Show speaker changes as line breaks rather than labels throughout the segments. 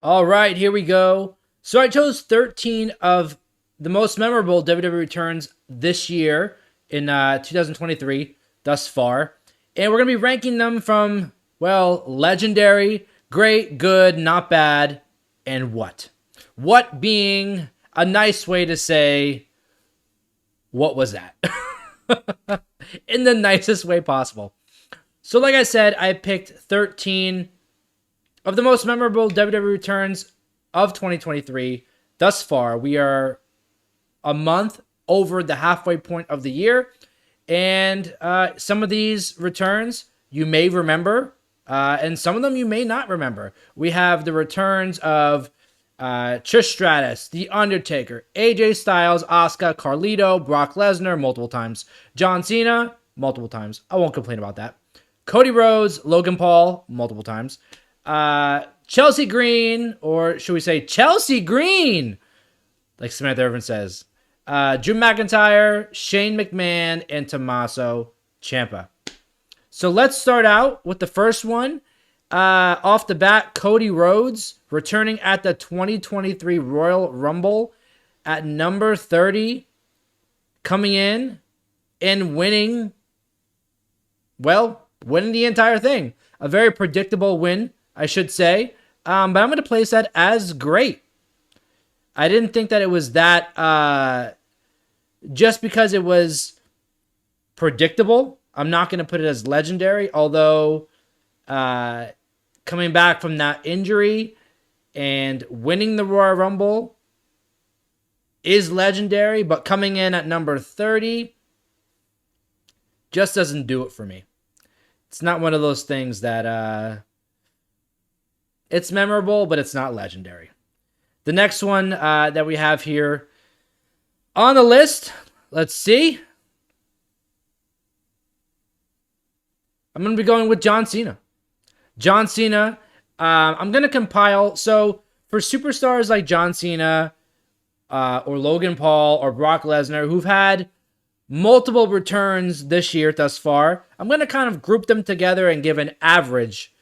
All right, here we go. So I chose 13 of the most memorable WWE returns this year in 2023 thus far. And we're going to be ranking them from, well, legendary, great, good, not bad, and what. What being a nice way to say, what was that? In the nicest way possible. So like I said, I picked 13 of the most memorable WWE returns of 2023 thus far. We are a month over the halfway point of the year. And some of these returns you may remember, and some of them you may not remember. We have the returns of Trish Stratus, The Undertaker, AJ Styles, Asuka, Carlito, Brock Lesnar multiple times, John Cena multiple times. I won't complain about that. Cody Rhodes, Logan Paul multiple times. Chelsea Green, or should we say Chelsea Green, like Samantha Irvin says. Drew McIntyre, Shane McMahon, and Tommaso Ciampa. So let's start out with the first one. Off the bat, Cody Rhodes returning at the 2023 Royal Rumble at number 30, coming in and winning the entire thing. A very predictable win, I should say. But I'm going to place that as great. I didn't think that it was that, just because it was predictable. I'm not going to put it as legendary, although coming back from that injury and winning the Royal Rumble is legendary, but coming in at number 30 just doesn't do it for me. It's not one of those things that it's memorable, but it's not legendary. The next one that we have here on the list, let's see. I'm going to be going with John Cena. John Cena, I'm going to compile. So for superstars like John Cena or Logan Paul or Brock Lesnar who've had multiple returns this year thus far, I'm going to kind of group them together and give an average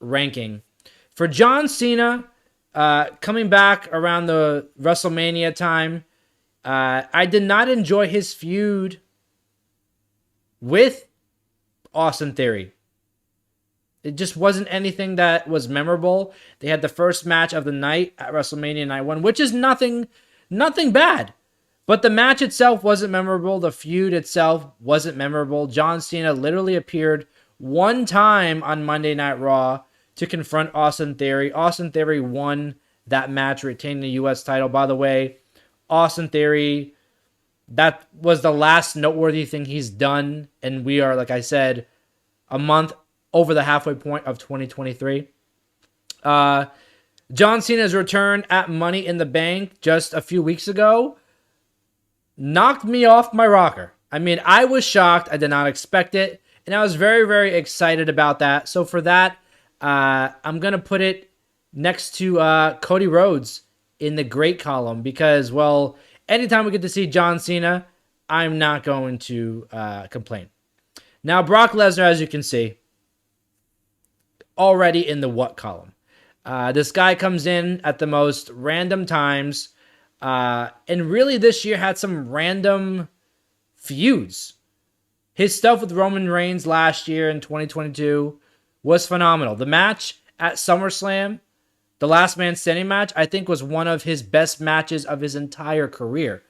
ranking. For John Cena, coming back around the WrestleMania time, I did not enjoy his feud with Austin Theory. It just wasn't anything that was memorable. They had the first match of the night at WrestleMania Night 1, which is nothing bad. But the match itself wasn't memorable. The feud itself wasn't memorable. John Cena literally appeared one time on Monday Night Raw to confront Austin Theory. Austin Theory won that match, retaining the U.S. title. By the way, Austin Theory, that was the last noteworthy thing he's done. And we are, like I said, a month over the halfway point of 2023. John Cena's return at Money in the Bank just a few weeks ago knocked me off my rocker. I mean, I was shocked. I did not expect it. And I was very, very excited about that. So for that, I'm going to put it next to Cody Rhodes in the great column because, well, anytime we get to see John Cena, I'm not going to complain. Now, Brock Lesnar, as you can see, already in the what column. This guy comes in at the most random times, and really this year had some random feuds. His stuff with Roman Reigns last year in 2022 was phenomenal. The match at SummerSlam, the Last Man Standing match, I think was one of his best matches of his entire career.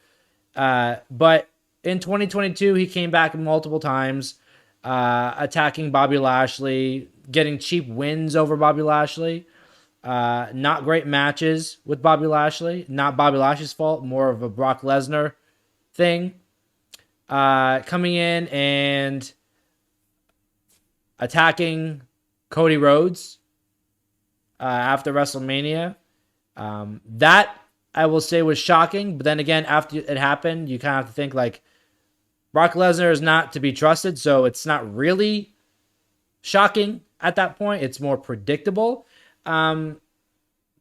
But in 2022, he came back multiple times, attacking Bobby Lashley, getting cheap wins over Bobby Lashley. Not great matches with Bobby Lashley. Not Bobby Lashley's fault, more of a Brock Lesnar thing. Coming in and attacking Cody Rhodes after WrestleMania. That, I will say, was shocking. But then again, after it happened, you kind of have to think, like, Brock Lesnar is not to be trusted, so it's not really shocking at that point. It's more predictable.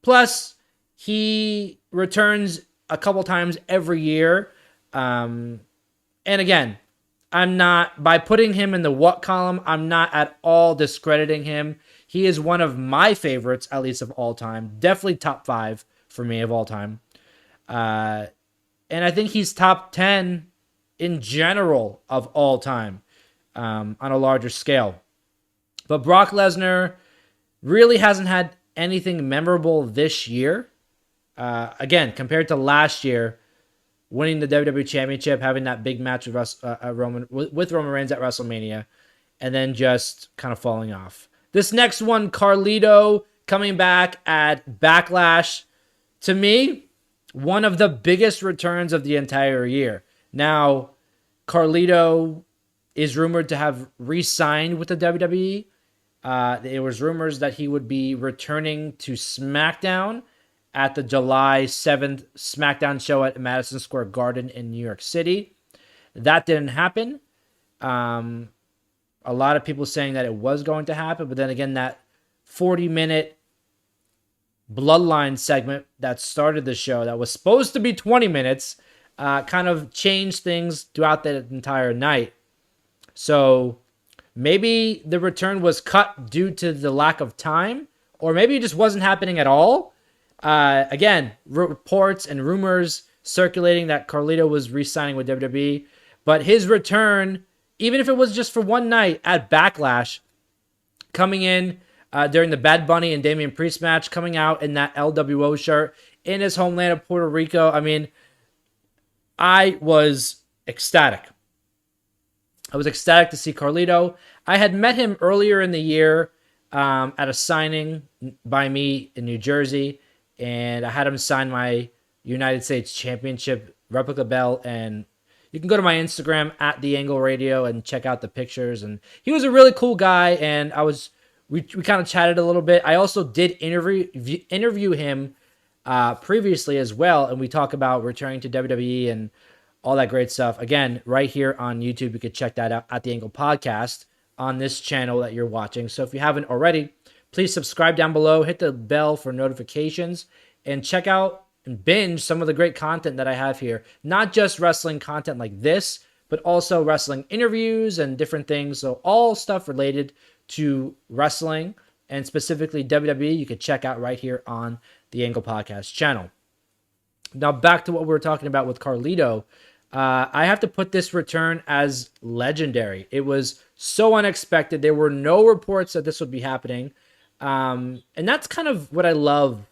Plus, he returns a couple times every year. And again, I'm not, by putting him in the what column, I'm not at all discrediting him. He is one of my favorites, at least of all time. Definitely top 5 for me of all time. And I think he's top 10 in general of all time on a larger scale. But Brock Lesnar really hasn't had anything memorable this year. Again, compared to last year, winning the WWE Championship, having that big match with Roman Reigns at WrestleMania, and then just kind of falling off. This next one, Carlito coming back at Backlash. To me, one of the biggest returns of the entire year. Now, Carlito is rumored to have re-signed with the WWE. There was rumors that he would be returning to SmackDown at the July 7th SmackDown show at Madison Square Garden in New York City. That didn't happen. A lot of people saying that it was going to happen, but then again, that 40-minute Bloodline segment that started the show that was supposed to be 20 minutes kind of changed things throughout that entire night. So maybe the return was cut due to the lack of time, or maybe it just wasn't happening at all. Again, reports and rumors circulating that Carlito was re-signing with WWE, but his return, even if it was just for one night at Backlash, coming in during the Bad Bunny and Damian Priest match, coming out in that LWO shirt in his homeland of Puerto Rico. I mean, I was ecstatic. I was ecstatic to see Carlito. I had met him earlier in the year at a signing by me in New Jersey, and I had him sign my United States Championship replica belt. And you can go to my Instagram at The Angle Radio and check out the pictures. And he was a really cool guy, and we kind of chatted a little bit. I also did interview him previously as well, and we talk about returning to WWE and all that great stuff. Again, right here on YouTube, you can check that out at The Angle Podcast on this channel that you're watching. So if you haven't already, please subscribe down below, hit the bell for notifications, and check out and binge some of the great content that I have here. Not just wrestling content like this, but also wrestling interviews and different things. So all stuff related to wrestling and specifically WWE, you can check out right here on the Angle Podcast channel. Now back to what we were talking about with Carlito. I have to put this return as legendary. It was so unexpected. There were no reports that this would be happening. And that's kind of what I love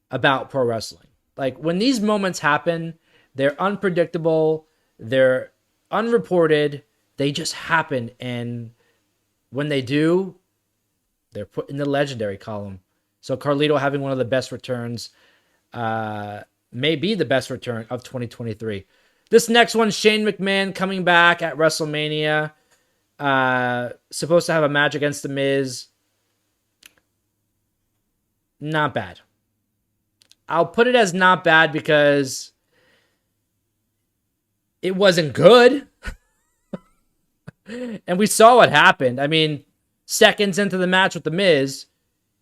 about pro wrestling. Like, when these moments happen, they're unpredictable, they're unreported, they just happen. And when they do, they're put in the legendary column. So Carlito having one of the best returns, may be the best return of 2023. This next one, Shane McMahon coming back at WrestleMania. Supposed to have a match against The Miz. Not bad. I'll put it as not bad because it wasn't good. And we saw what happened. I mean, seconds into the match with The Miz,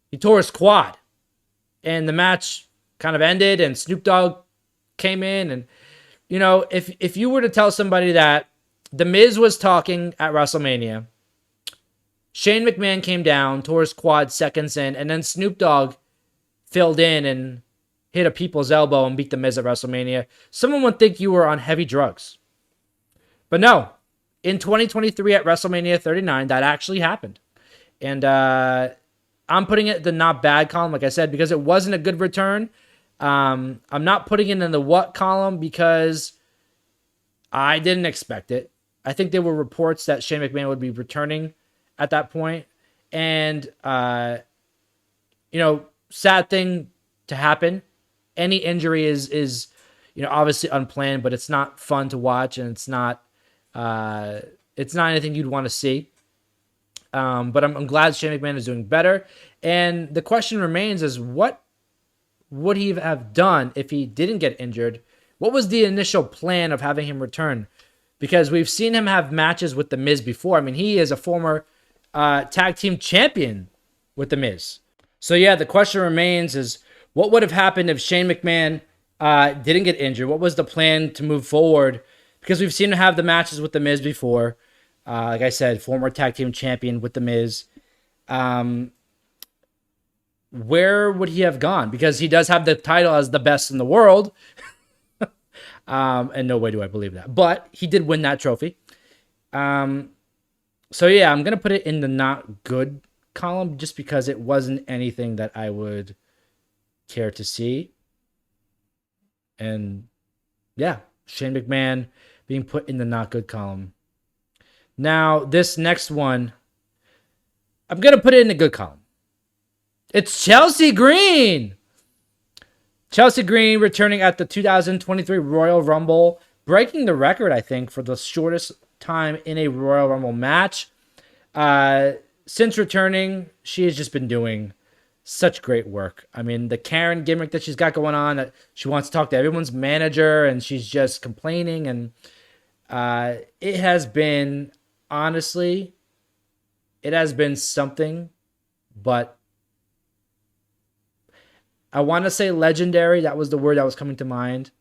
he tore his quad. And the match kind of ended, and Snoop Dogg came in. And, you know, if you were to tell somebody that The Miz was talking at WrestleMania, Shane McMahon came down, tore his quad seconds in, and then Snoop Dogg filled in and hit a people's elbow and beat The Miz at WrestleMania, someone would think you were on heavy drugs. But no, in 2023 at WrestleMania 39, that actually happened. And I'm putting it the not bad column, like I said, because it wasn't a good return. I'm not putting it in the what column because I didn't expect it. I think there were reports that Shane McMahon would be returning at that point. And, you know, sad thing to happen. Any injury is obviously unplanned, but it's not fun to watch, and it's not anything you'd want to see. But I'm glad Shane McMahon is doing better. And the question remains is, what would he have done if he didn't get injured? What was the initial plan of having him return? Because we've seen him have matches with The Miz before. I mean, he is a former tag team champion with The Miz. So yeah, the question remains is, what would have happened if Shane McMahon didn't get injured? What was the plan to move forward? Because we've seen him have the matches with The Miz before. Like I said, former tag team champion with The Miz. where would he have gone? Because he does have the title as the best in the world. And no way do I believe that. But he did win that trophy. So yeah, I'm going to put it in the not good column just because it wasn't anything that I would care to see. And yeah, Shane McMahon being put in the not good column. Now, this next one, I'm going to put it in the good column. It's Chelsea Green. Chelsea Green returning at the 2023 Royal Rumble, breaking the record, I think, for the shortest time in a Royal Rumble match. Since returning, she has just been doing such great work. I mean, the Karen gimmick that she's got going on, that she wants to talk to everyone's manager and she's just complaining. And it has been, honestly, it has been something, but I want to say legendary. That was the word that was coming to mind,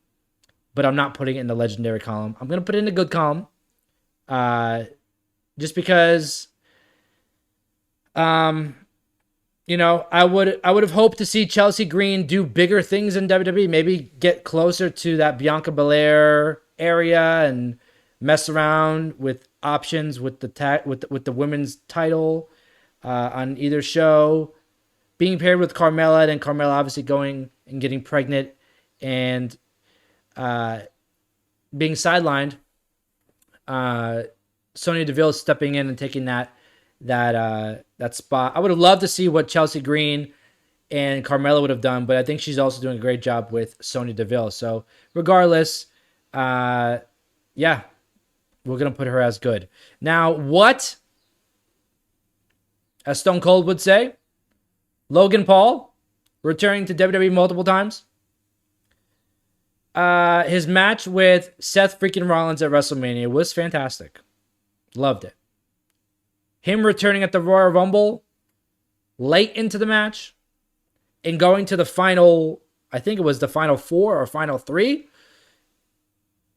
but I'm not putting it in the legendary column. I'm going to put it in the good column. Just because, you know, I would have hoped to see Chelsea Green do bigger things in WWE, maybe get closer to that Bianca Belair area and mess around with options with the women's title on either show. Being paired with Carmella, and Carmella obviously going and getting pregnant and being sidelined. Sonya Deville stepping in and taking that spot. I would have loved to see what Chelsea Green and Carmella would have done, but I think she's also doing a great job with Sonya Deville. So regardless, yeah, we're going to put her as good. Now, what, as Stone Cold would say, Logan Paul returning to WWE multiple times. His match with Seth freaking Rollins at WrestleMania was fantastic. Loved it. Him returning at the Royal Rumble late into the match and going to the final, I think it was the final 4 or final 3.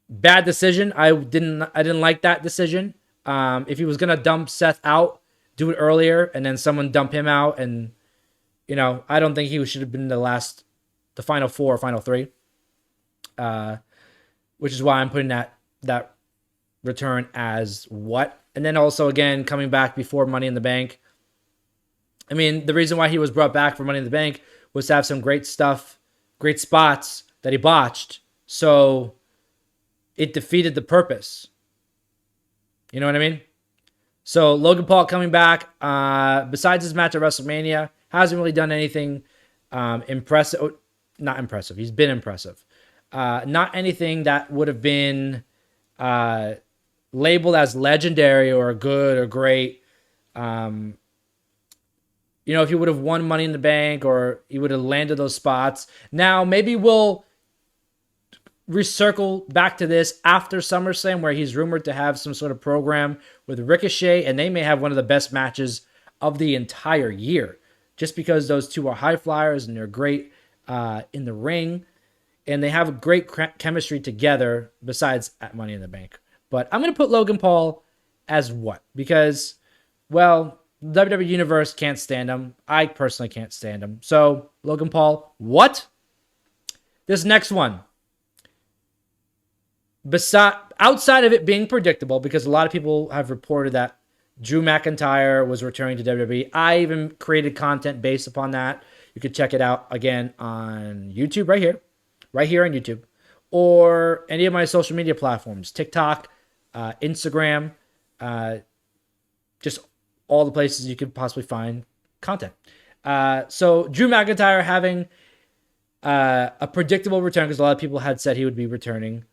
Bad decision. I didn't like that decision. If he was going to dump Seth out, do it earlier and then someone dump him out. And, you know, I don't think he should have been the final 4 or final 3. Which is why I'm putting that return as what. And then also, again, coming back before Money in the Bank. I mean, the reason why he was brought back for Money in the Bank was to have some great stuff, great spots that he botched. So it defeated the purpose. You know what I mean? So Logan Paul coming back, besides his match at WrestleMania, hasn't really done anything impressive. Not impressive. He's been impressive. Not anything that would have been labeled as legendary or good or great. You know, if he would have won Money in the Bank or he would have landed those spots. Now, maybe we'll recircle back to this after SummerSlam, where he's rumored to have some sort of program with Ricochet, and they may have one of the best matches of the entire year, just because those two are high flyers and they're great in the ring. And they have a great chemistry together besides at Money in the Bank. But I'm going to put Logan Paul as what? Because, well, WWE Universe can't stand him. I personally can't stand him. So, Logan Paul, what? This next one. Outside of it being predictable, because a lot of people have reported that Drew McIntyre was returning to WWE. I even created content based upon that. You can check it out again on YouTube right here on YouTube, or any of my social media platforms, TikTok, Instagram, just all the places you could possibly find content. So Drew McIntyre having a predictable return, because a lot of people had said he would be returning.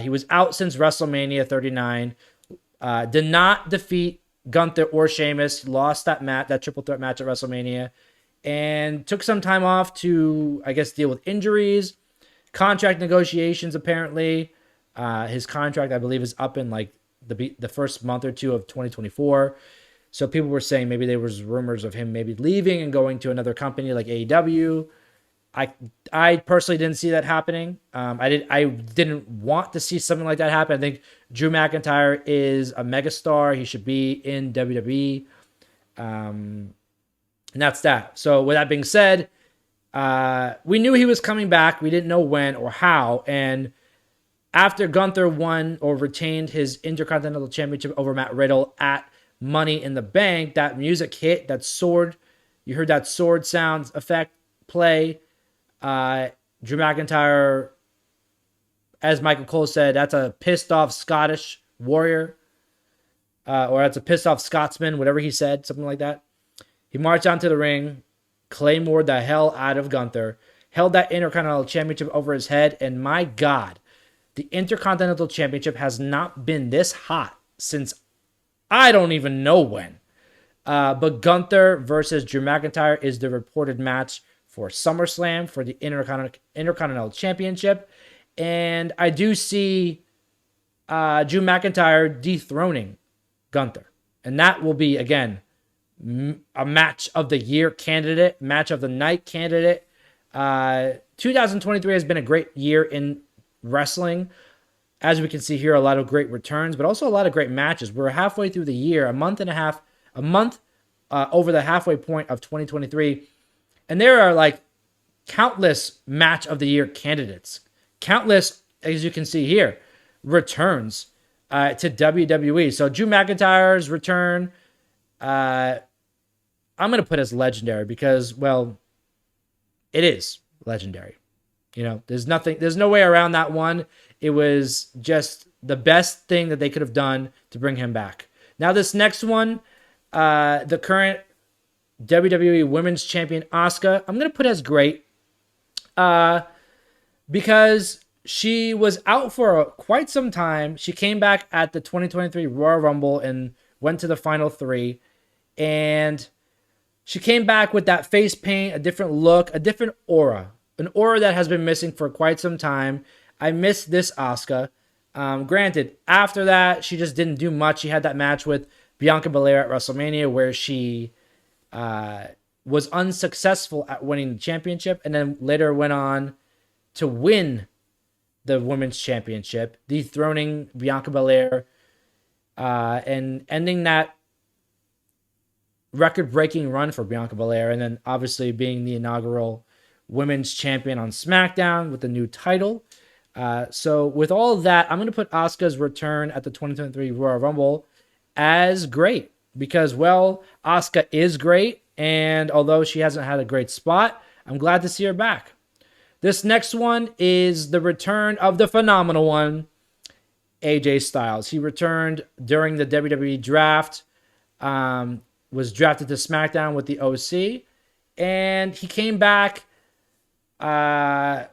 He was out since WrestleMania 39. Did not defeat Gunther or Sheamus. Lost that triple threat match at WrestleMania, and took some time off to, I guess, deal with injuries. Contract negotiations, apparently. His contract, I believe, is up in like the first month or two of 2024. So people were saying maybe there was rumors of him maybe leaving and going to another company like AEW. I personally didn't see that happening. I didn't want to see something like that happen. I think Drew McIntyre is a megastar. He should be in WWE. And that's that. So with that being said, we knew he was coming back. We didn't know when or how. And after Gunther won or retained his Intercontinental Championship over Matt Riddle at Money in the Bank, that music hit, that sword, you heard that sword sound effect play. Drew McIntyre, as Michael Cole said, that's a pissed off Scottish warrior. Or that's a pissed off Scotsman, whatever he said, something like that. He marched onto the ring, claymored the hell out of Gunther, held that Intercontinental Championship over his head, and my God, the Intercontinental Championship has not been this hot since I don't even know when. But Gunther versus Drew McIntyre is the reported match for SummerSlam for the Intercontinental Championship. And I do see Drew McIntyre dethroning Gunther. And that will be, again, a match of the year candidate, match of the night candidate. 2023 has been a great year in wrestling. As we can see here, a lot of great returns, but also a lot of great matches. We're halfway through the year, a month over the halfway point of 2023. And there are like countless match of the year candidates. Countless, as you can see here, returns to WWE. So Drew McIntyre's return, I'm going to put as legendary because, well, it is legendary. You know, there's no way around that one. It was just the best thing that they could have done to bring him back. Now this next one, the current WWE Women's Champion Asuka, I'm going to put as great because she was out for quite some time. She came back at the 2023 Royal Rumble and went to the final 3. And she came back with that face paint, a different look, a different aura. An aura that has been missing for quite some time. I miss this Asuka. Granted, after that, she just didn't do much. She had that match with Bianca Belair at WrestleMania where she was unsuccessful at winning the championship and then later went on to win the Women's Championship, dethroning Bianca Belair and ending that record-breaking run for Bianca Belair, and then obviously being the inaugural Women's Champion on SmackDown with the new title. So with all of that, I'm going to put Asuka's return at the 2023 Royal Rumble as great because, well, Asuka is great, and although she hasn't had a great spot, I'm glad to see her back. This next one is the return of the phenomenal one, AJ Styles. He returned during the WWE draft, was drafted to SmackDown with the OC, and he came back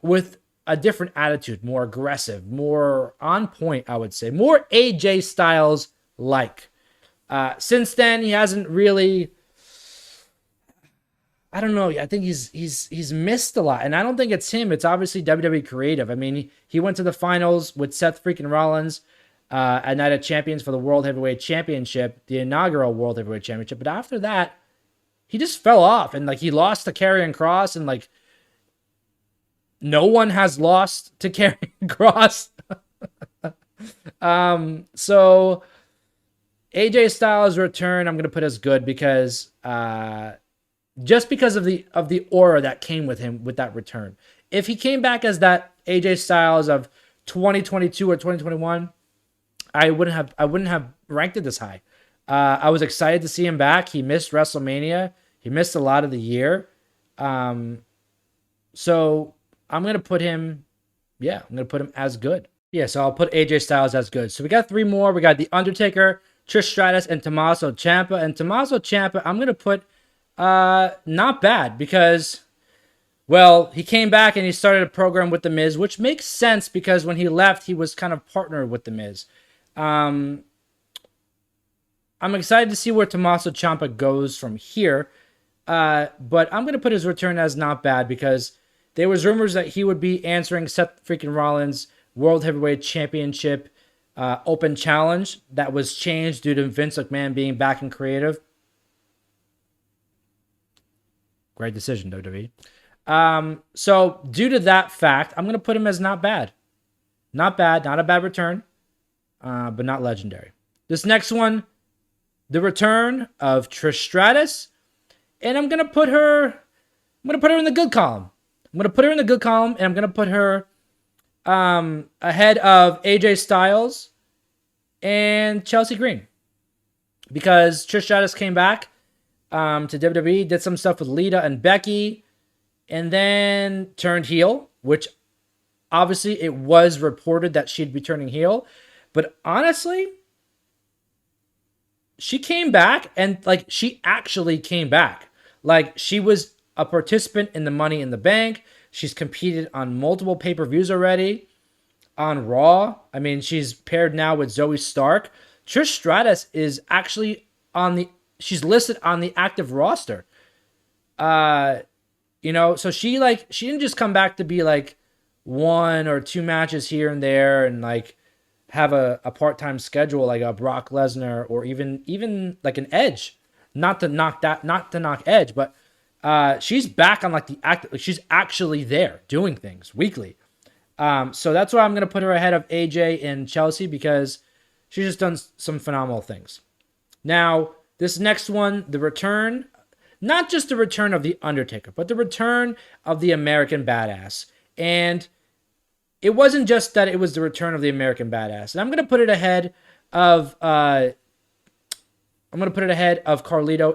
with a different attitude, more aggressive, more on point, I would say, more AJ Styles like. Since then, he hasn't really. I don't know. I think he's missed a lot, and I don't think it's him. It's obviously WWE creative. I mean, he went to the finals with Seth freaking Rollins at Night of Champions for the World Heavyweight Championship, the inaugural World Heavyweight Championship. But after that, he just fell off, and like he lost to Karrion Kross, and like no one has lost to Karrion Kross. So AJ Styles' return, I'm gonna put as good because just because of the aura that came with him with that return. If he came back as that AJ Styles of 2022 or 2021, I wouldn't have ranked it this high. I was excited to see him back. He missed WrestleMania. He missed a lot of the year. So I'm gonna put him. Yeah, I'm gonna put him as good. Yeah, so I'll put AJ Styles as good. So we got 3 more. We got the Undertaker, Trish Stratus, and Tommaso Ciampa. And Tommaso Ciampa, I'm gonna put not bad because, well, he came back and he started a program with The Miz, which makes sense because when he left, he was kind of partnered with The Miz. I'm excited to see where Tommaso Ciampa goes from here, but I'm going to put his return as not bad because there was rumors that he would be answering Seth freaking Rollins' World Heavyweight Championship open challenge that was changed due to Vince McMahon being back in creative. Great decision, WWE. So due to that fact, I'm going to put him as not bad. Not bad, not a bad return, but not legendary. This next one, the return of Trish Stratus and I'm gonna put her in the good column. I'm gonna put her in the good column, and I'm gonna put her ahead of AJ Styles and Chelsea Green, because Trish Stratus came back to WWE, did some stuff with Lita and Becky, and then turned heel, which obviously it was reported that she'd be turning heel. But honestly, she came back, and like, she actually came back. Like, she was a participant in the Money in the Bank. She's competed on multiple pay-per-views already on Raw. I mean, she's paired now with Zoe Stark. Trish Stratus is actually she's listed on the active roster. You know, so she didn't just come back to be like 1 or 2 matches here and there and like have a part-time schedule like a Brock Lesnar or even like an Edge. Not to knock Edge, but she's back on like the active. Like, she's actually there doing things weekly. So that's why I'm gonna put her ahead of AJ and Chelsea, because she's just done some phenomenal things. Now, this next one, the return, not just the return of the Undertaker, but the return of the American Badass. And it wasn't just that it was the return of the American Badass. And I'm gonna put it ahead of Carlito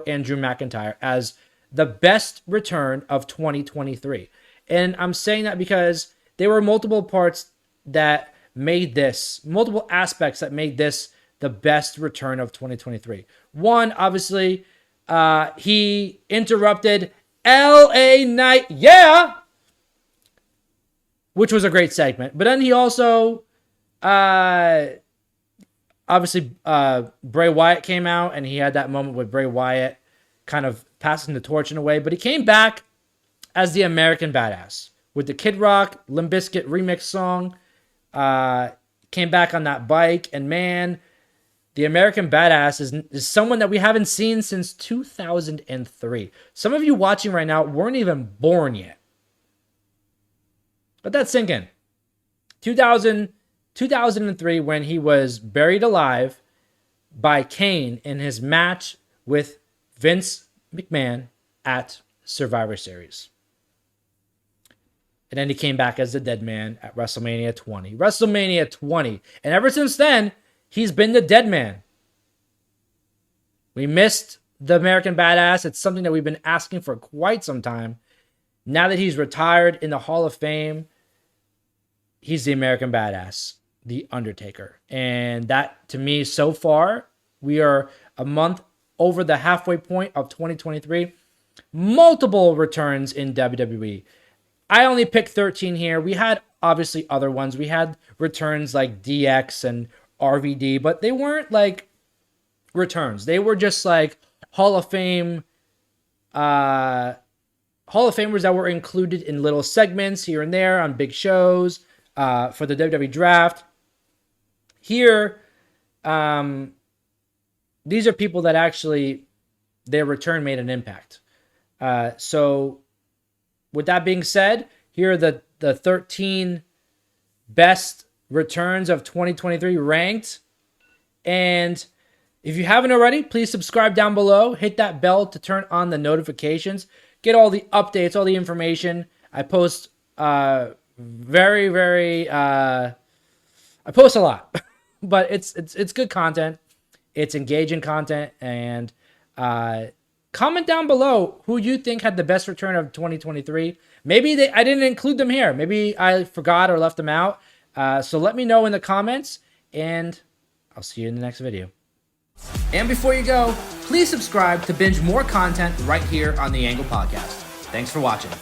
and Drew McIntyre as the best return of 2023. And I'm saying that because there were multiple aspects that made this the best return of 2023. One, obviously, he interrupted LA Knight, which was a great segment. But then he also, obviously, Bray Wyatt came out, and he had that moment with Bray Wyatt kind of passing the torch in a way. But he came back as the American Badass with the Kid Rock, Limp Bizkit remix song. Came back on that bike, and man, the American Badass is someone that we haven't seen since 2003. Some of you watching right now weren't even born yet. Let that sink in. 2003, when he was buried alive by Kane in his match with Vince McMahon at Survivor Series. And then he came back as the dead man at WrestleMania 20. WrestleMania 20. And ever since then, he's been the dead man. We missed the American Badass. It's something that we've been asking for quite some time. Now that he's retired in the Hall of Fame, he's the American Badass, the Undertaker. And that, to me, so far, we are a month over the halfway point of 2023. Multiple returns in WWE. I only picked 13 here. We had, obviously, other ones. We had returns like DX and RVD, but they weren't like returns. They were just like Hall of Fame, Hall of Famers that were included in little segments here and there on big shows for the WWE Draft. Here, these are people that actually, their return made an impact. So, with that being said, here are the 13 best returns of 2023 ranked. And if you haven't already, please subscribe down below. Hit that bell to turn on the notifications. Get all the updates, all the information. I post I post a lot. But it's good content. It's engaging content. And comment down below who you think had the best return of 2023. Maybe I didn't include them here. Maybe I forgot or left them out. So let me know in the comments, and I'll see you in the next video. And before you go, please subscribe to binge more content right here on the Angle Podcast. Thanks for watching.